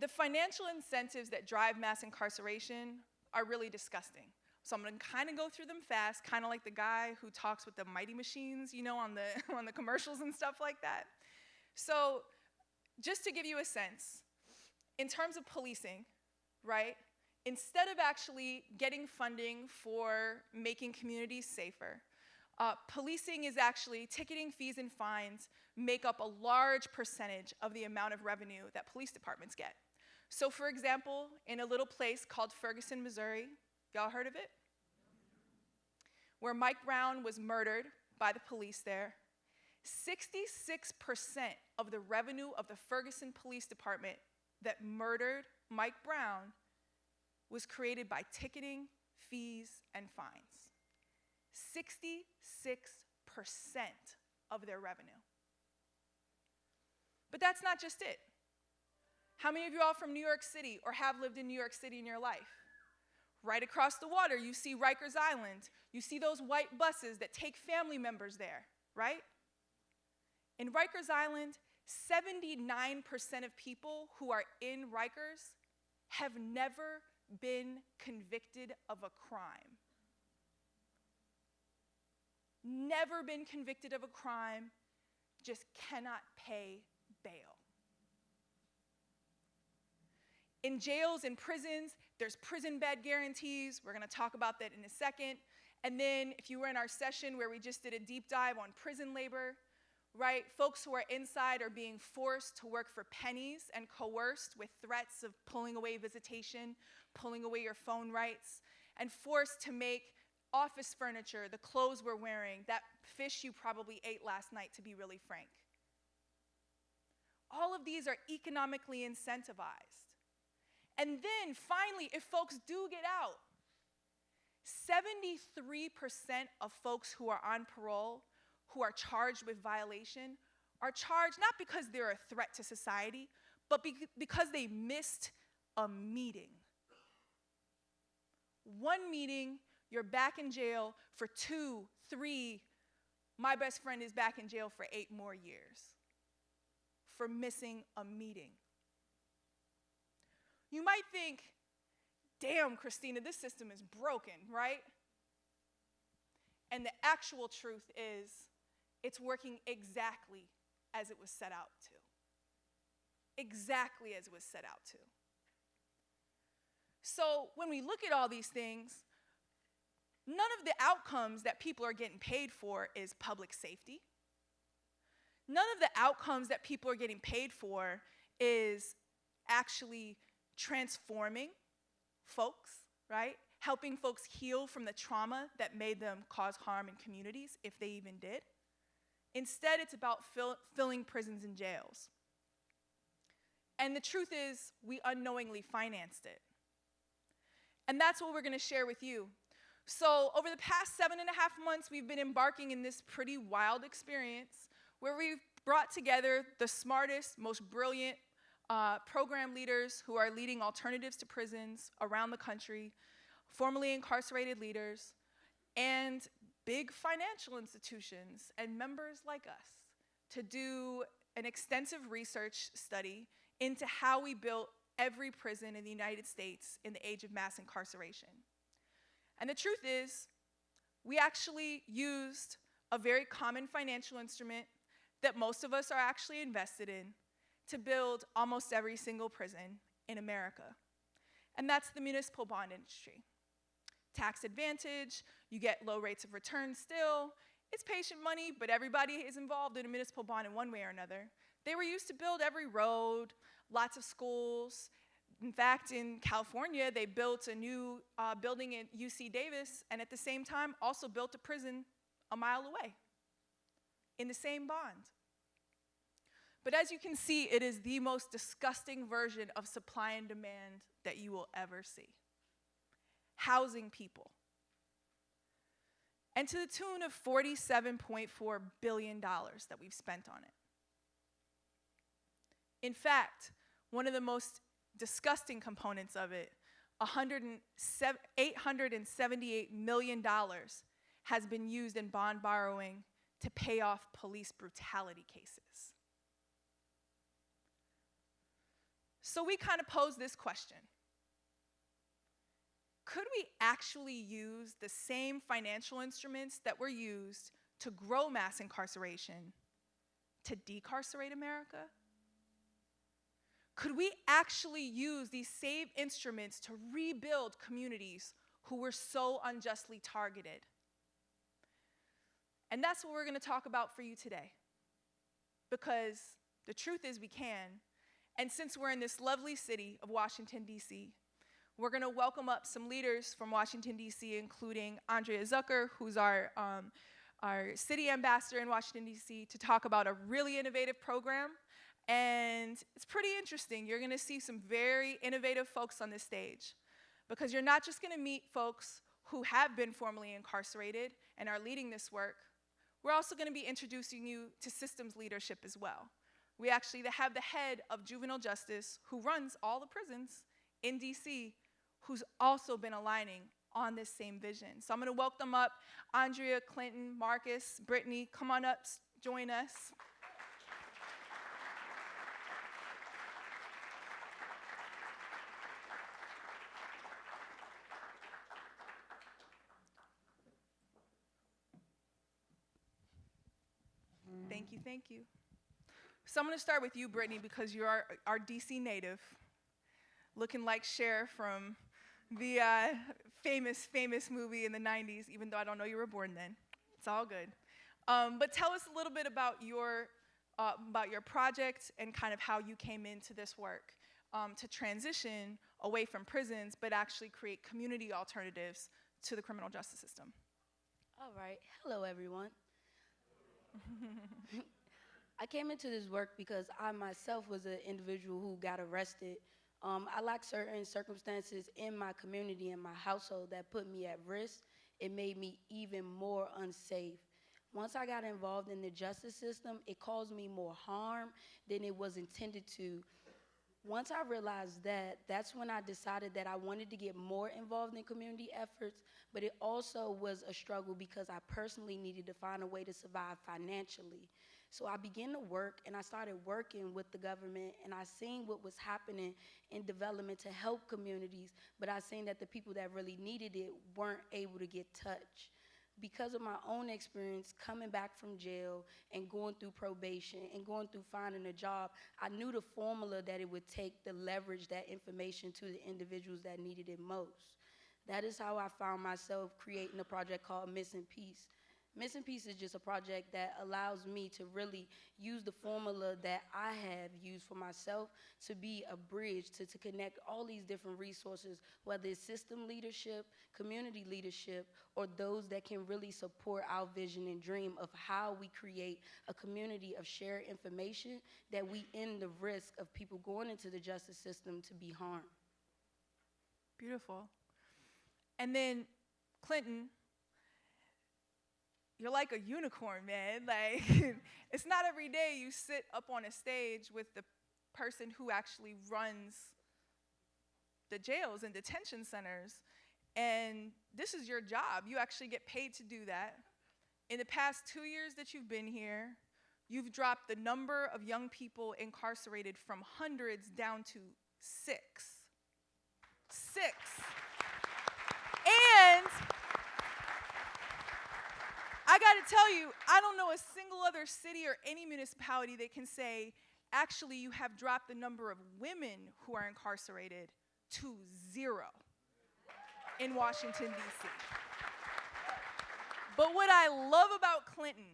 The financial incentives that drive mass incarceration are really disgusting. So I'm going to kind of go through them fast, kind of like the guy who talks with the mighty machines, you know, on the, on the commercials and stuff like that. So just to give you a sense, in terms of policing, right, instead of actually getting funding for making communities safer, policing is actually, ticketing fees and fines make up a large percentage of the amount of revenue that police departments get. So for example, in a little place called Ferguson, Missouri, y'all heard of it? Where Mike Brown was murdered by the police there, 66% of the revenue of the Ferguson Police Department that murdered Mike Brown was created by ticketing, fees, and fines. 66% of their revenue. But that's not just it. How many of you all from New York City or have lived in New York City in your life? Right across the water, you see Rikers Island. You see those white buses that take family members there, right? In Rikers Island, 79% of people who are in Rikers have never been convicted of a crime. Never been convicted of a crime, just cannot pay bail. In jails and prisons, there's prison bed guarantees. We're going to talk about that in a second. And then if you were in our session where we just did a deep dive on prison labor, right, folks who are inside are being forced to work for pennies and coerced with threats of pulling away visitation, pulling away your phone rights, and forced to make office furniture, the clothes we're wearing, that fish you probably ate last night, to be really frank. All of these are economically incentivized. And then finally, if folks do get out, 73% of folks who are on parole, who are charged with violation, are charged not because they're a threat to society, but because they missed a meeting. One meeting, you're back in jail for 2, 3, my best friend is back in jail for 8 more years for missing a meeting. You might think, damn, Christina, this system is broken, right? And the actual truth is, it's working exactly as it was set out to. Exactly as it was set out to. So when we look at all these things, none of the outcomes that people are getting paid for is public safety. None of the outcomes that people are getting paid for is actually transforming folks, right? Helping folks heal from the trauma that made them cause harm in communities, if they even did. Instead, it's about filling prisons and jails. And the truth is, we unknowingly financed it. And that's what we're going to share with you. So over the past 7.5 months, we've been embarking in this pretty wild experience where we've brought together the smartest, most brilliant program leaders who are leading alternatives to prisons around the country, formerly incarcerated leaders, and big financial institutions and members like us to do an extensive research study into how we built every prison in the United States in the age of mass incarceration. And the truth is, we actually used a very common financial instrument that most of us are actually invested in to build almost every single prison in America. And that's the municipal bond industry. Tax advantage, you get low rates of return still. It's patient money, but everybody is involved in a municipal bond in one way or another. They were used to build every road, lots of schools. In fact, in California, they built a new building at UC Davis, and at the same time also built a prison a mile away in the same bond. But as you can see, it is the most disgusting version of supply and demand that you will ever see. Housing people. And to the tune of $47.4 billion that we've spent on it. In fact, one of the most disgusting components of it, $878 million has been used in bond borrowing to pay off police brutality cases. So we kind of posed this question. Could we actually use the same financial instruments that were used to grow mass incarceration to decarcerate America? Could we actually use these same instruments to rebuild communities who were so unjustly targeted? And that's what we're going to talk about for you today. Because the truth is we can. And since we're in this lovely city of Washington, D.C., we're going to welcome up some leaders from Washington, D.C., including Andrea-Lee Zucker, who's our city ambassador in Washington, D.C., to talk about a really innovative program. And it's pretty interesting. You're going to see some very innovative folks on this stage, because you're not just going to meet folks who have been formerly incarcerated and are leading this work. We're also going to be introducing you to systems leadership as well. We actually have the head of juvenile justice, who runs all the prisons in D.C., who's also been aligning on this same vision. So I'm going to welcome up Andrea, Clinton, Marcus, Brittney. Come on up, join us. Thank you, thank you. So I'm going to start with you, Brittney, because you're our D.C. native, looking like Cher from the famous movie in the 90s, even though I don't know you were born then. It's all good. But tell us a little bit about your project and kind of how you came into this work to transition away from prisons, but actually create community alternatives to the criminal justice system. All right. Hello, everyone. I came into this work because I myself was an individual who got arrested. I lacked certain circumstances in my community and my household that put me at risk. It made me even more unsafe. Once I got involved in the justice system, it caused me more harm than it was intended to. Once I realized that, that's when I decided that I wanted to get more involved in community efforts, but it also was a struggle because I personally needed to find a way to survive financially. So I began to work, and I started working with the government, and I seen what was happening in development to help communities, but I seen that the people that really needed it weren't able to get touched. Because of my own experience coming back from jail and going through probation and going through finding a job, I knew the formula that it would take to leverage that information to the individuals that needed it most. That is how I found myself creating a project called Missing Piece. Missing Piece is just a project that allows me to really use the formula that I have used for myself to be a bridge to connect all these different resources, whether it's system leadership, community leadership, or those that can really support our vision and dream of how we create a community of shared information that we end the risk of people going into the justice system to be harmed. Beautiful. And then, Clinton, you're like a unicorn, man. Like, it's not every day you sit up on a stage with the person who actually runs the jails and detention centers, and this is your job. You actually get paid to do that. In the past 2 years that you've been here, you've dropped the number of young people incarcerated from hundreds down to 6. 6. And I got to tell you, I don't know a single other city or any municipality that can say, actually, you have dropped the number of women who are incarcerated to 0 in Washington, D.C. But what I love about Clinton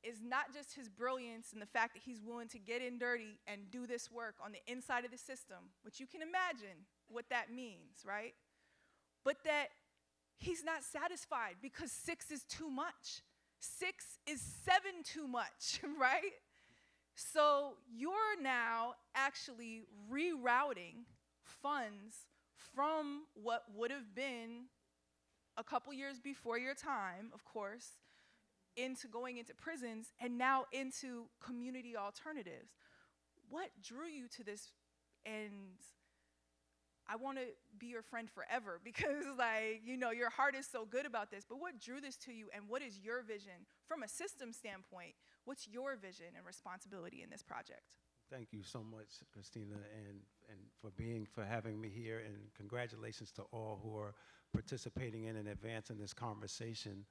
is not just his brilliance and the fact that he's willing to get in dirty and do this work on the inside of the system, which you can imagine what that means, right? But that he's not satisfied because 6 is too much. 6 is 7 too much, right? So you're now actually rerouting funds from what would have been a couple years before your time, of course, into going into prisons and now into community alternatives. What drew you to this? And I want to be your friend forever because, like, you know, your heart is so good about this, but what drew this to you, and what is your vision from a system standpoint? What's your vision and responsibility in this project? Thank you so much, Christina, and for having me here, and congratulations to all who are participating in and advancing this conversation.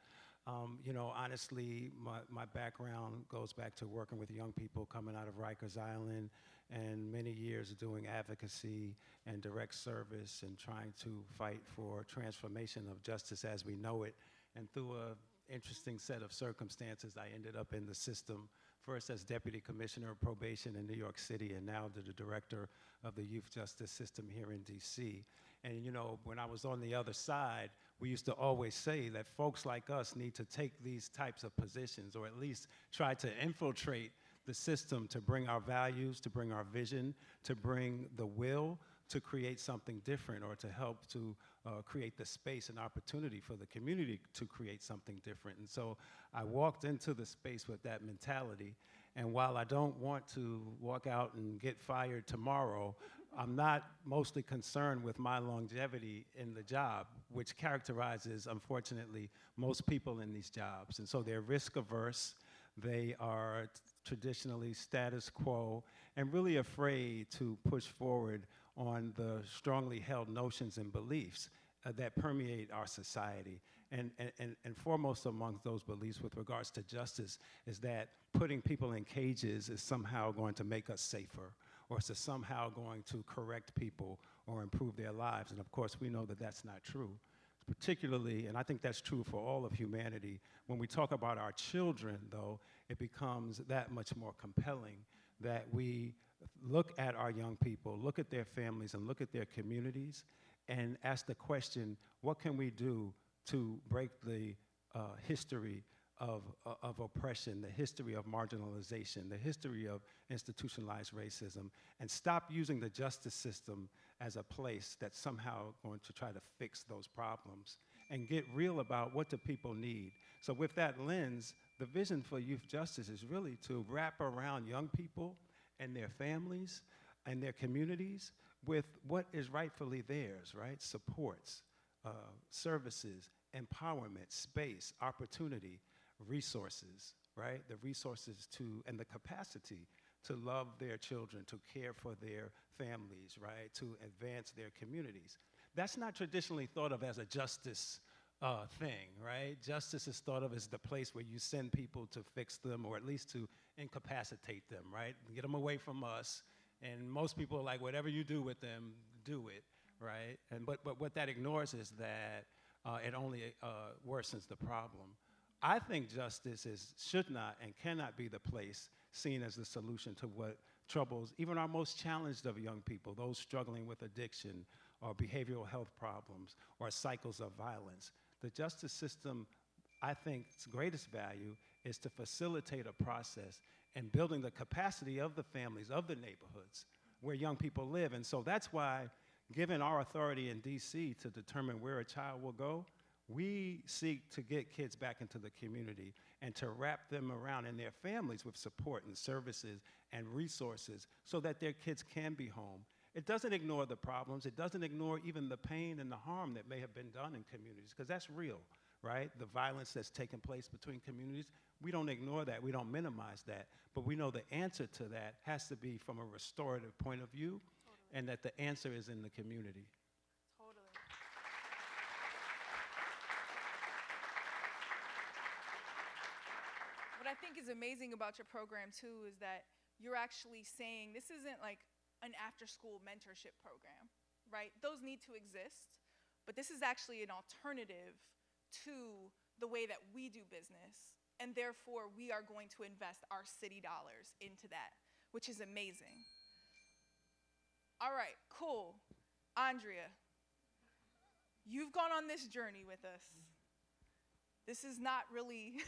You know, honestly, my background goes back to working with young people coming out of Rikers Island and many years doing advocacy and direct service and trying to fight for transformation of justice as we know it. And through an interesting set of circumstances, I ended up in the system, first as Deputy Commissioner of Probation in New York City, and now the Director of the Youth Justice System here in DC. And you know, when I was on the other side, we used to always say that folks like us need to take these types of positions, or at least try to infiltrate the system to bring our values, to bring our vision, to bring the will to create something different, or to help to create the space and opportunity for the community to create something different. And so I walked into the space with that mentality. And while I don't want to walk out and get fired tomorrow, I'm not mostly concerned with my longevity in the job, which characterizes, unfortunately, most people in these jobs. And so they're risk averse. They are traditionally status quo and really afraid to push forward on the strongly held notions and beliefs that permeate our society. And foremost amongst those beliefs with regards to justice is that putting people in cages is somehow going to make us safer, or is somehow going to correct people or improve their lives. And of course, we know that that's not true. Particularly, and I think that's true for all of humanity, when we talk about our children, though, it becomes that much more compelling that we look at our young people, look at their families, and look at their communities, and ask the question, what can we do to break the history of oppression, the history of marginalization, the history of institutionalized racism, and stop using the justice system as a place that's somehow going to try to fix those problems, and get real about what do people need. So with that lens, the vision for youth justice is really to wrap around young people and their families and their communities with what is rightfully theirs, right? Supports, services, empowerment, space, opportunity, resources, right? The resources to, and the capacity to love their children, to care for their families, right? To advance their communities. That's not traditionally thought of as a justice thing, right? Justice is thought of as the place where you send people to fix them, or at least to incapacitate them, right? Get them away from us. And most people are like, whatever you do with them, do it, right? But what that ignores is that it only worsens the problem. I think justice should not and cannot be the place seen as the solution to what troubles even our most challenged of young people, those struggling with addiction or behavioral health problems or cycles of violence. The justice system, I think, its greatest value is to facilitate a process and building the capacity of the families, of the neighborhoods where young people live. And so that's why, given our authority in DC to determine where a child will go, we seek to get kids back into the community and to wrap them around and their families with support and services and resources so that their kids can be home. It doesn't ignore the problems. It doesn't ignore even the pain and the harm that may have been done in communities, because that's real, right? The violence that's taken place between communities, we don't ignore that. We don't minimize that. But we know the answer to that has to be from a restorative point of view, and that the answer is in the community. What I think is amazing about your program, too, is that you're actually saying this isn't like an after-school mentorship program, right? Those need to exist, but this is actually an alternative to the way that we do business, and therefore we are going to invest our city dollars into that, which is amazing. All right, cool. Andrea, you've gone on this journey with us. This is not really,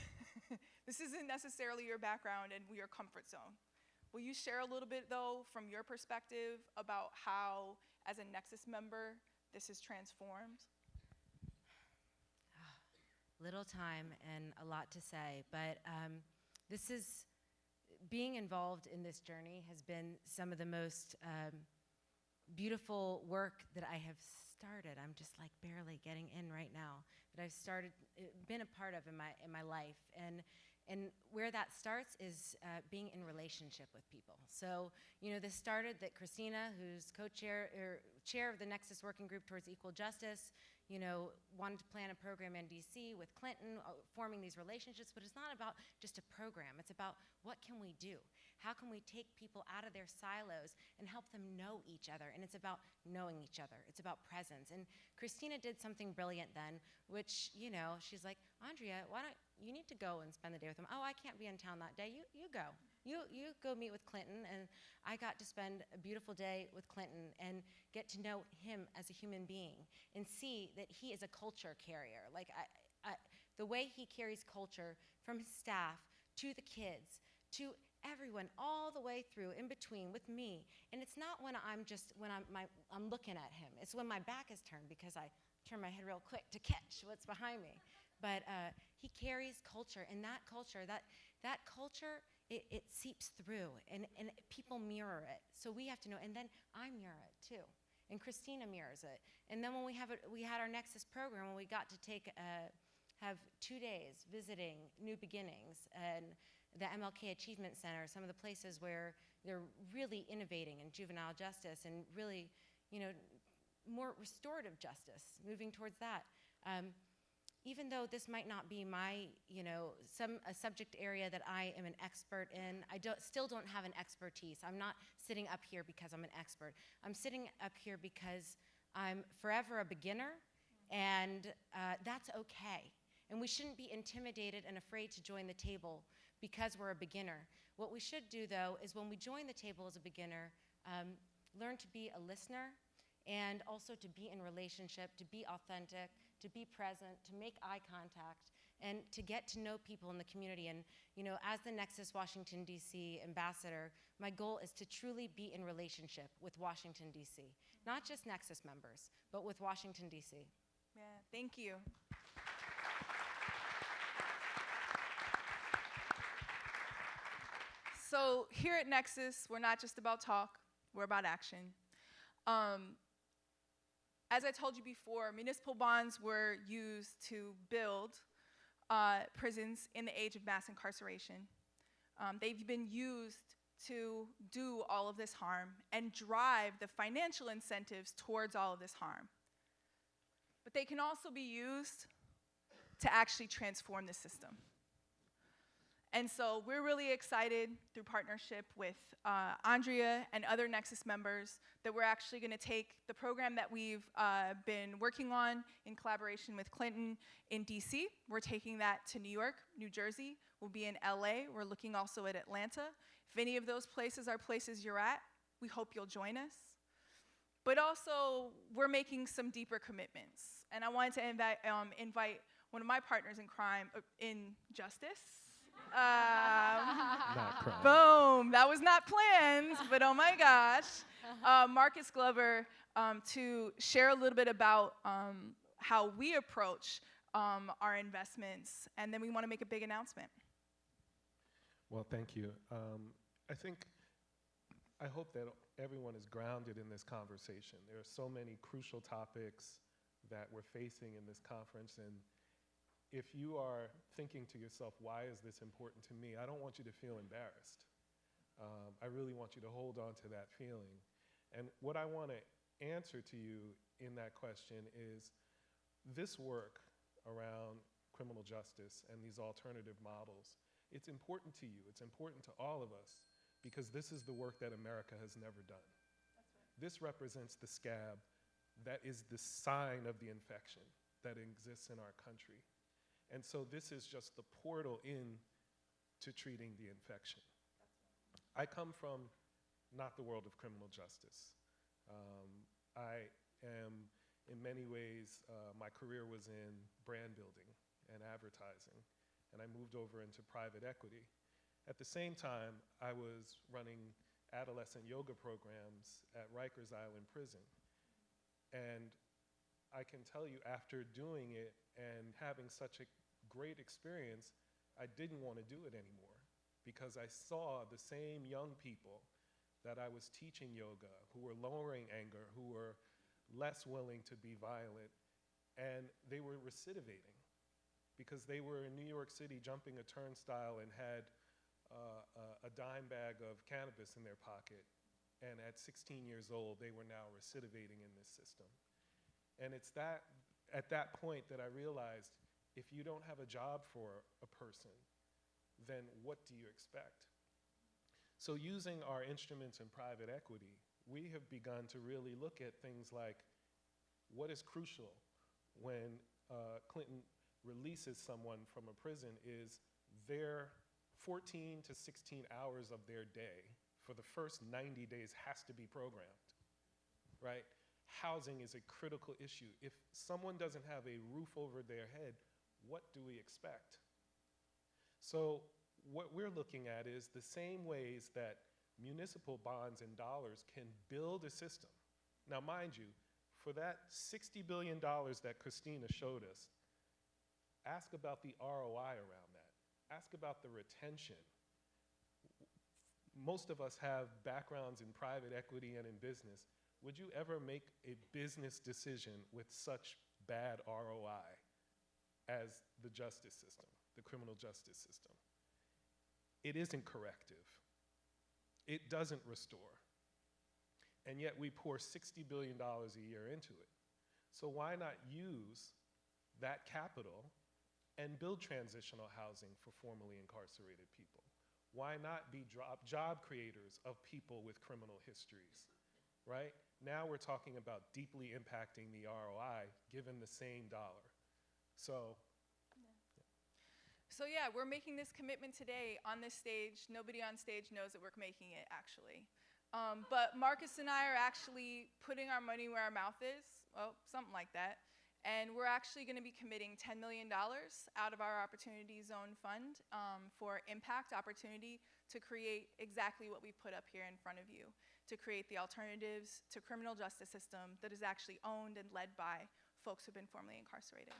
this isn't necessarily your background and your comfort zone. Will you share a little bit, though, from your perspective about how, as a Nexus member, this is transformed? Little time and a lot to say, but this is, being involved in this journey has been some of the most beautiful work that I have started. I'm just like barely getting in right now, that I've started, been a part of in my life. And where that starts is being in relationship with people. So, this started that Christina, who's co-chair or chair of the NEXUS Working Group towards Equal Justice, wanted to plan a program in DC with Clinton, forming these relationships, but it's not about just a program. It's about what can we do? How can we take people out of their silos and help them know each other? And it's about knowing each other. It's about presence. And Christina did something brilliant then, which, she's like, Andrea, you need to go and spend the day with them. Oh, I can't be in town that day. You go. You go meet with Clinton. And I got to spend a beautiful day with Clinton and get to know him as a human being and see that he is a culture carrier. Like, the way he carries culture from his staff to the kids, to everyone, all the way through, in between, with me. And it's not when I'm looking at him. It's when my back is turned, because I turn my head real quick to catch what's behind me. But he carries culture, and that culture, it seeps through, and people mirror it. So we have to know, and then I mirror it too, and Christina mirrors it. And then when we had our Nexus program, when we got to have 2 days visiting New Beginnings and the MLK Achievement Center, some of the places where they're really innovating in juvenile justice and really, more restorative justice, moving towards that. Even though this might not be my, a subject area that I am an expert in, I still don't have an expertise. I'm not sitting up here because I'm an expert. I'm sitting up here because I'm forever a beginner, and that's okay. And we shouldn't be intimidated and afraid to join the table because we're a beginner. What we should do, though, is when we join the table as a beginner, learn to be a listener, and also to be in relationship, to be authentic, to be present, to make eye contact, and to get to know people in the community. And as the Nexus Washington, D.C. ambassador, my goal is to truly be in relationship with Washington, D.C. Not just Nexus members, but with Washington, D.C. Yeah, thank you. So here at Nexus, we're not just about talk, we're about action. As I told you before, municipal bonds were used to build prisons in the age of mass incarceration. They've been used to do all of this harm and drive the financial incentives towards all of this harm. But they can also be used to actually transform the system. And so we're really excited, through partnership with Andrea and other Nexus members, that we're actually going to take the program that we've been working on in collaboration with Clinton in DC. We're taking that to New York, New Jersey. We'll be in LA. We're looking also at Atlanta. If any of those places are places you're at, we hope you'll join us. But also, we're making some deeper commitments. And I wanted to invite one of my partners in crime, in justice. Boom, that was not planned, but oh my gosh. Marcus Glover, to share a little bit about how we approach our investments, and then we want to make a big announcement. Well, thank you. I hope that everyone is grounded in this conversation. There are so many crucial topics that we're facing in this conference, and if you are thinking to yourself, why is this important to me? I don't want you to feel embarrassed. I really want you to hold on to that feeling. And what I want to answer to you in that question is, this work around criminal justice and these alternative models, it's important to you, it's important to all of us, because this is the work that America has never done. That's right. This represents the scab that is the sign of the infection that exists in our country. And so this is just the portal in to treating the infection. I come from not the world of criminal justice. I am, in many ways, my career was in brand building and advertising, and I moved over into private equity. At the same time, I was running adolescent yoga programs at Rikers Island Prison. And I can tell you, after doing it and having such a great experience, I didn't want to do it anymore, because I saw the same young people that I was teaching yoga, who were lowering anger, who were less willing to be violent, and they were recidivating. because they were in New York City jumping a turnstile and had a dime bag of cannabis in their pocket. And at 16 years old, they were now recidivating in this system. And it's at that point that I realized, if you don't have a job for a person, then what do you expect? So using our instruments in private equity, we have begun to really look at things like what is crucial when Clinton releases someone from a prison is their 14 to 16 hours of their day for the first 90 days has to be programmed, right? Housing is a critical issue. If someone doesn't have a roof over their head, what do we expect? So what we're looking at is the same ways that municipal bonds and dollars can build a system. Now, mind you, for that $60 billion that Christina showed us, ask about the ROI around that. Ask about the retention. Most of us have backgrounds in private equity and in business. Would you ever make a business decision with such bad ROI as the justice system, the criminal justice system? It isn't corrective. It doesn't restore. And yet we pour $60 billion a year into it. So why not use that capital and build transitional housing for formerly incarcerated people? Why not be job creators of people with criminal histories, right? Now we're talking about deeply impacting the ROI given the same dollar. So yeah, we're making this commitment today on this stage. Nobody on stage knows that we're making it, actually. But Marcus and I are actually putting our money where our mouth is, well, something like that. And we're actually going to be committing $10 million out of our Opportunity Zone Fund for impact opportunity to create exactly what we put up here in front of you, to create the alternatives to criminal justice system that is actually owned and led by folks who've been formerly incarcerated.